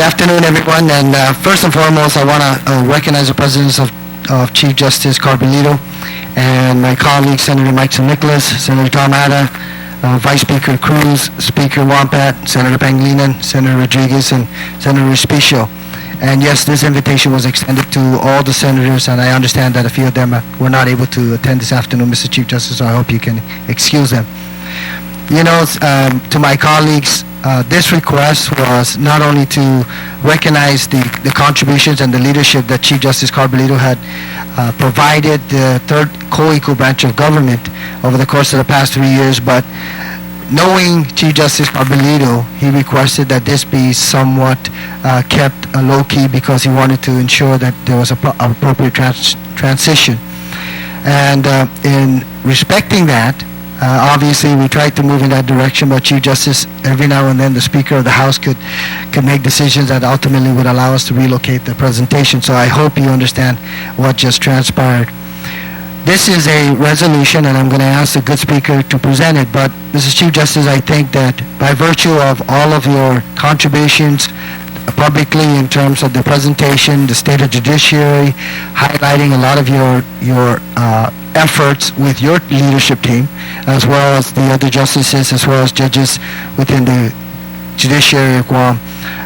Good afternoon, everyone. And first and foremost, I want to recognize the presence of Chief Justice Carbolito and my colleagues, Senator Mike Nicholas, Senator Tom Ada, Vice Speaker Cruz, Speaker Wampat, Senator Pangilinan, Senator Rodriguez, and Senator Respicio. And yes, this invitation was extended to all the senators, and I understand that a few of them were not able to attend this afternoon, Mr. Chief Justice, so I hope you can excuse them. You know, to my colleagues, this request was not only to recognize the contributions and the leadership that Chief Justice Carbolito had provided the third co-equal branch of government over the course of the past 3 years, but knowing Chief Justice Carbolito, he requested that this be somewhat kept low-key because he wanted to ensure that there was an appropriate transition. And in respecting that, obviously, we tried to move in that direction, but Chief Justice, every now and then, the Speaker of the House could make decisions that ultimately would allow us to relocate the presentation. So I hope you understand what just transpired. This is a resolution, and I'm going to ask the good Speaker to present it. But, Mrs. Chief Justice, I think that by virtue of all of your contributions publicly in terms of the presentation, the state of judiciary, highlighting a lot of your efforts with your leadership team, as well as the other justices, as well as judges within the judiciary of Guam.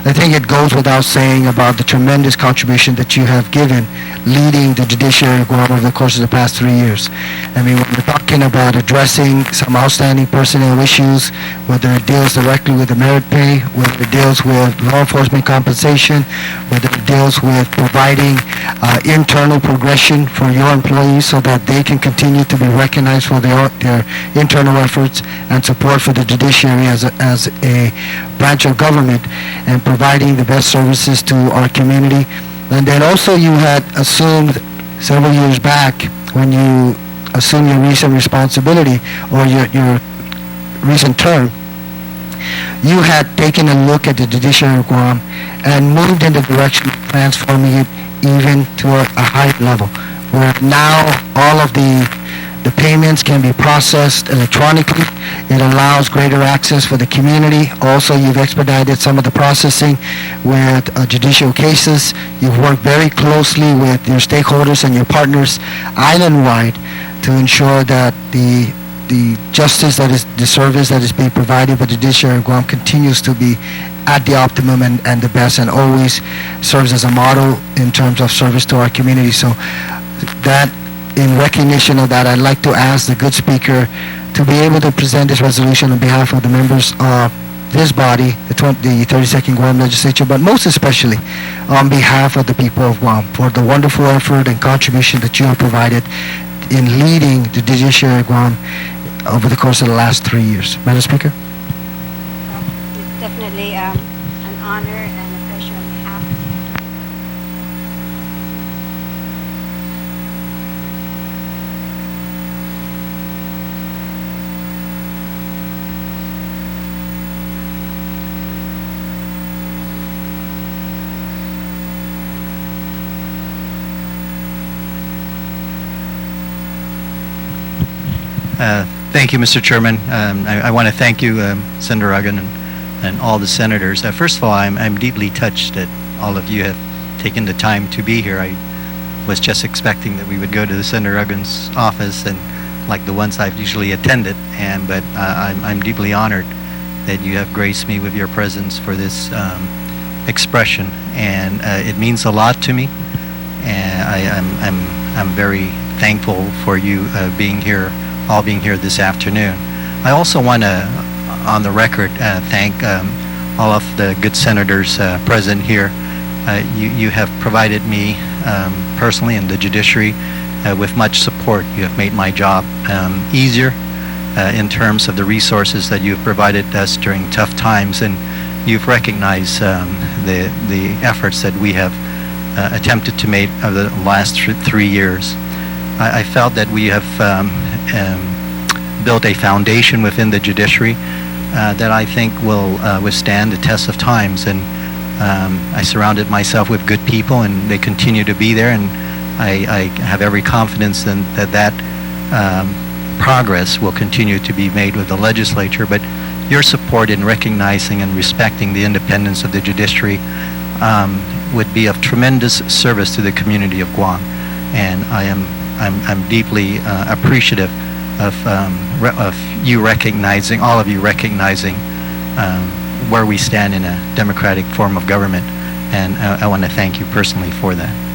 I think it goes without saying about the tremendous contribution that you have given leading the judiciary of Guam over the course of the past 3 years. I mean, when we're talking about addressing some outstanding personnel issues, whether it deals directly with the merit pay, whether it deals with law enforcement compensation, whether it deals with providing internal progression for your employees so that they can continue to be recognized for their internal efforts and support for the judiciary as a branch of government and providing the best services to our community. And then also you had assumed several years back when you assumed your recent responsibility or your recent term, you had taken a look at the judiciary of Guam and moved in the direction of transforming it even to a higher level, where now all of the payments can be processed electronically. It allows greater access for the community. Also, you've expedited some of the processing with judicial cases. You've worked very closely with your stakeholders and your partners island-wide to ensure that the justice that is the service that is being provided by the judiciary of Guam continues to be at the optimum and the best, and always serves as a model in terms of service to our community. So that, in recognition of that, I'd like to ask the good Speaker to be able to present this resolution on behalf of the members of this body, the 32nd Guam Legislature, but most especially on behalf of the people of Guam for the wonderful effort and contribution that you have provided in leading the judiciary of Guam over the course of the last 3 years. Madam Speaker? It's definitely an honor and a pleasure on behalf of Thank you, Mr. Chairman. I want to thank you, Senator Aguon, and all the senators. First of all, I'm deeply touched that all of you have taken the time to be here. I was just expecting that we would go to the Senator Aguon's office, and like the ones I've usually attended, but I'm deeply honored that you have graced me with your presence for this expression, and it means a lot to me. And I'm very thankful for you being here this afternoon. I also want to, on the record, thank all of the good senators present here. You have provided me personally and the judiciary with much support. You have made my job easier in terms of the resources that you've provided us during tough times, and you've recognized the efforts that we have attempted to make over the last 3 years. I felt that we have built a foundation within the judiciary that I think will withstand the test of times, and I surrounded myself with good people, and they continue to be there, and I have every confidence in that progress will continue to be made with the legislature. But your support in recognizing and respecting the independence of the judiciary would be of tremendous service to the community of Guam, and I'm deeply appreciative of you recognizing, all of you recognizing where we stand in a democratic form of government, and I want to thank you personally for that.